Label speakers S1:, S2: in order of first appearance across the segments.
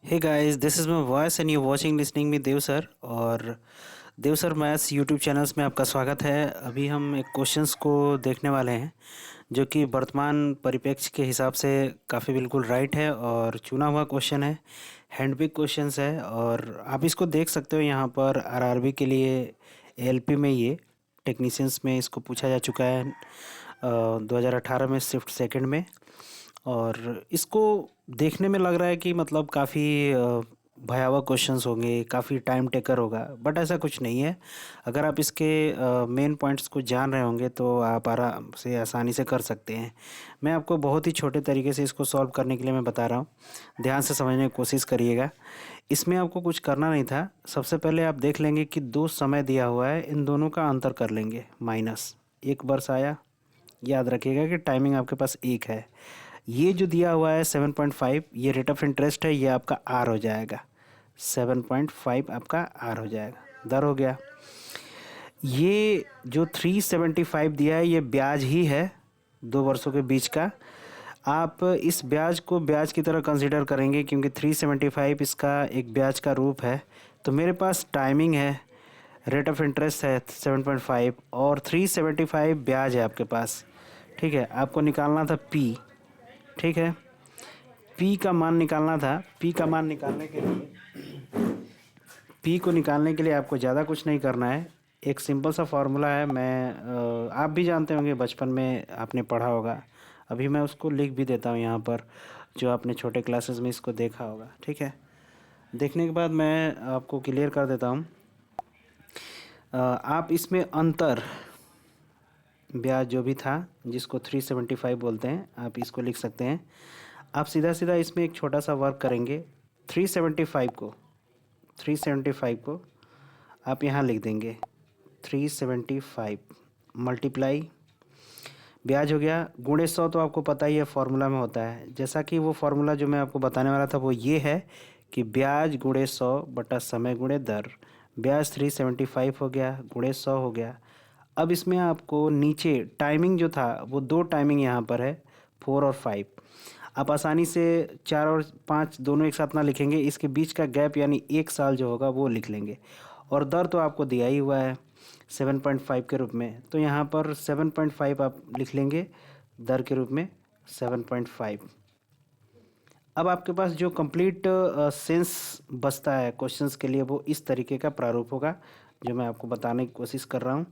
S1: Hey guys, this is my voice and you're watching listening with Dev sir और Dev sir maths YouTube channels में आपका स्वागत है। अभी हम एक क्वेश्चंस को देखने वाले हैं जो कि वर्तमान परिप्रेक्ष्य के हिसाब से काफ़ी बिल्कुल राइट है और चुना हुआ क्वेश्चन है। हैंडपिक क्वेश्चंस है और आप इसको देख सकते हो यहाँ पर आरआरबी के लिए एएलपी में ये टेक्नीशियंस में इसको पूछा जा चुका है 2018 में शिफ्ट सेकंड में। और इसको देखने में लग रहा है कि मतलब काफ़ी भयावह क्वेश्चंस होंगे, काफ़ी टाइम टेकर होगा, बट ऐसा कुछ नहीं है। अगर आप इसके मेन पॉइंट्स को जान रहे होंगे तो आप आराम से आसानी से कर सकते हैं। मैं आपको बहुत ही छोटे तरीके से इसको सॉल्व करने के लिए मैं बता रहा हूँ, ध्यान से समझने की कोशिश करिएगा। इसमें आपको कुछ करना नहीं था। सबसे पहले आप देख लेंगे कि दो समय दिया हुआ है, इन दोनों का अंतर कर लेंगे माइनस। एक वर्ष आया, याद रखिएगा कि टाइमिंग आपके पास एक है। ये जो दिया हुआ है 7.5, ये रेट ऑफ इंटरेस्ट है, ये आपका आर हो जाएगा। 7.5 आपका आर हो जाएगा, दर हो गया। ये जो 375 दिया है ये ब्याज ही है 2 वर्षों के बीच का। आप इस ब्याज को ब्याज की तरह कंसिडर करेंगे क्योंकि 375 इसका एक ब्याज का रूप है। तो मेरे पास टाइमिंग है, रेट ऑफ इंटरेस्ट है 7.5 और 375 ब्याज है आपके पास। ठीक है, आपको निकालना था पी। ठीक है, पी का मान निकालना था। पी का मान निकालने के लिए, पी को निकालने के लिए आपको ज़्यादा कुछ नहीं करना है। एक सिंपल सा फार्मूला है, आप भी जानते होंगे, बचपन में आपने पढ़ा होगा। अभी मैं उसको लिख भी देता हूँ यहाँ पर, जो आपने छोटे क्लासेस में इसको देखा होगा। ठीक है, देखने के बाद मैं आपको क्लियर कर देता हूँ। आप इसमें अंतर ब्याज जो भी था, जिसको 375 बोलते हैं, आप इसको लिख सकते हैं। आप सीधा सीधा इसमें एक छोटा सा वर्क करेंगे। 375 को आप यहाँ लिख देंगे। 375 मल्टीप्लाई ब्याज हो गया, गुणे 100। तो आपको पता ही है फॉर्मूला में होता है, जैसा कि वो फार्मूला जो मैं आपको बताने वाला था वो ये है कि ब्याज गुणे 100 बटा समय गुणे दर। ब्याज 375 हो गया, गुणे 100 हो गया। अब इसमें आपको नीचे टाइमिंग जो था वो दो टाइमिंग यहाँ पर है, 4 और 5। आप आसानी से 4 और 5 दोनों एक साथ ना लिखेंगे, इसके बीच का गैप यानी 1 साल जो होगा वो लिख लेंगे। और दर तो आपको दिया ही हुआ है 7.5 के रूप में, तो यहाँ पर 7.5 आप लिख लेंगे दर के रूप में 7.5। अब आपके पास जो कंप्लीट सेंस बचता है क्वेश्चंस के लिए वो इस तरीके का प्रारूप होगा जो मैं आपको बताने की कोशिश कर रहा हूँ।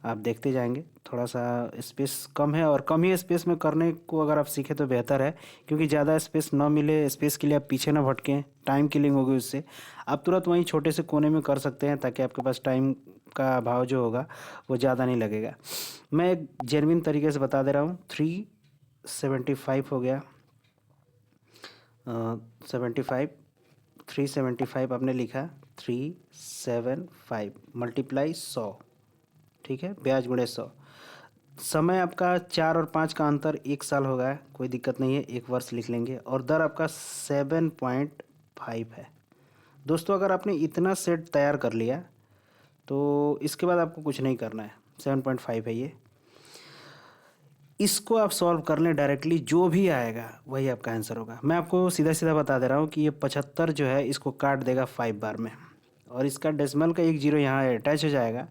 S1: आप देखते जाएंगे, थोड़ा सा स्पेस कम है और कम ही स्पेस में करने को अगर आप सीखें तो बेहतर है, क्योंकि ज़्यादा स्पेस ना मिले, स्पेस के लिए आप पीछे ना भटकें, टाइम किलिंग होगी उससे। आप तुरंत वहीं छोटे से कोने में कर सकते हैं ताकि आपके पास टाइम का अभाव जो होगा वो ज़्यादा नहीं लगेगा। मैं एक जेन्युइन तरीके से बता दे रहा हूँ। 375 हो गया, 75, 375 आपने लिखा, 375 मल्टीप्लाई 100। ठीक है, ब्याज गुणे 100। समय आपका 4 और 5 का अंतर 1 साल होगा, कोई दिक्कत नहीं है, 1 वर्ष लिख लेंगे। और दर आपका 7.5 है। दोस्तों, अगर आपने इतना सेट तैयार कर लिया तो इसके बाद आपको कुछ नहीं करना है। 7.5 है ये, इसको आप सॉल्व कर लें डायरेक्टली, जो भी आएगा वही आपका आंसर होगा। मैं आपको सीधा सीधा बता दे रहा हूँ कि ये 75 जो है इसको काट देगा 5 बार में, और इसका डेसिमल का एक जीरो यहाँ अटैच हो जाएगा,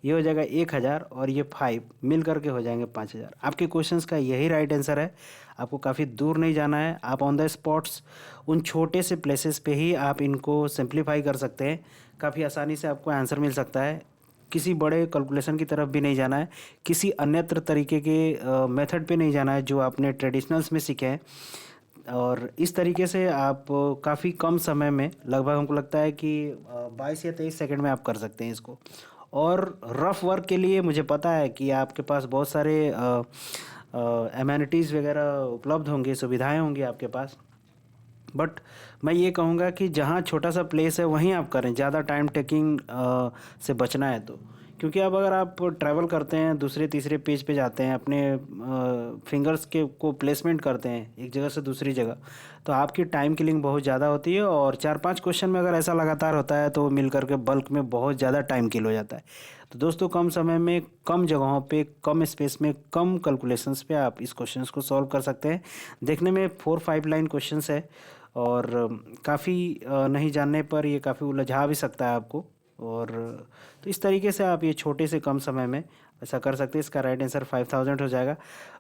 S1: ये हो जाएगा 1000 और ये 5 मिल करके हो जाएंगे 5000। आपके क्वेश्चंस का यही राइट आंसर है। आपको काफ़ी दूर नहीं जाना है, आप ऑन द स्पॉट्स उन छोटे से प्लेसेस पे ही आप इनको सिंप्लीफाई कर सकते हैं। काफ़ी आसानी से आपको आंसर मिल सकता है। किसी बड़े कैलकुलेशन की तरफ भी नहीं जाना है, किसी अन्यत्र तरीके के मेथड पे नहीं जाना है जो आपने ट्रेडिशनल्स में सीखे हैं। और इस तरीके से आप काफ़ी कम समय में, लगभग हमको लगता है कि 22 या 23 सेकंड में आप कर सकते हैं इसको। और रफ़ वर्क के लिए मुझे पता है कि आपके पास बहुत सारे एमेनिटीज़ वगैरह उपलब्ध होंगे, सुविधाएं होंगी आपके पास, बट मैं ये कहूँगा कि जहाँ छोटा सा प्लेस है वहीं आप करें, ज़्यादा टाइम टेकिंग से बचना है तो। क्योंकि अब अगर आप ट्रैवल करते हैं, दूसरे तीसरे पेज पे जाते हैं, अपने फिंगर्स के को प्लेसमेंट करते हैं एक जगह से दूसरी जगह, तो आपकी टाइम किलिंग बहुत ज़्यादा होती है। और 4-5 क्वेश्चन में अगर ऐसा लगातार होता है तो मिल करके बल्क में बहुत ज़्यादा टाइम किल हो जाता है। तो दोस्तों, कम समय में, कम जगहों पे, कम स्पेस में, कम कैलकुलेशंस पे आप इस क्वेश्चंस को सॉल्व कर सकते हैं। देखने में 4-5 लाइन क्वेश्चंस है और काफ़ी नहीं जानने पर ये काफ़ी उलझा भी सकता है आपको। और तो इस तरीके से आप ये छोटे से कम समय में ऐसा कर सकते हैं। इसका राइट आंसर 5000 हो जाएगा।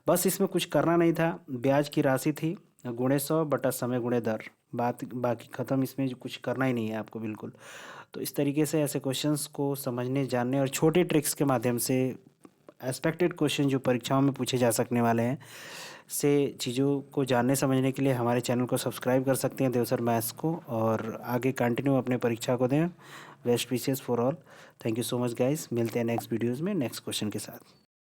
S1: बस इसमें कुछ करना नहीं था, ब्याज की राशि थी गुणे 100 बटा समय गुणे दर, बात बाकी ख़त्म। इसमें जो कुछ करना ही नहीं है आपको बिल्कुल। तो इस तरीके से ऐसे क्वेश्चंस को समझने, जानने और छोटे ट्रिक्स के माध्यम से एक्सपेक्टेड क्वेश्चन जो परीक्षाओं में पूछे जा सकने वाले हैं से चीज़ों को जानने समझने के लिए हमारे चैनल को सब्सक्राइब कर सकते हैं देवसर मैथ्स को, और आगे कंटिन्यू अपने परीक्षा को दें। Best wishes for all. Thank you so much guys. मिलते हैं नेक्स्ट वीडियोज़ में नेक्स्ट क्वेश्चन के साथ।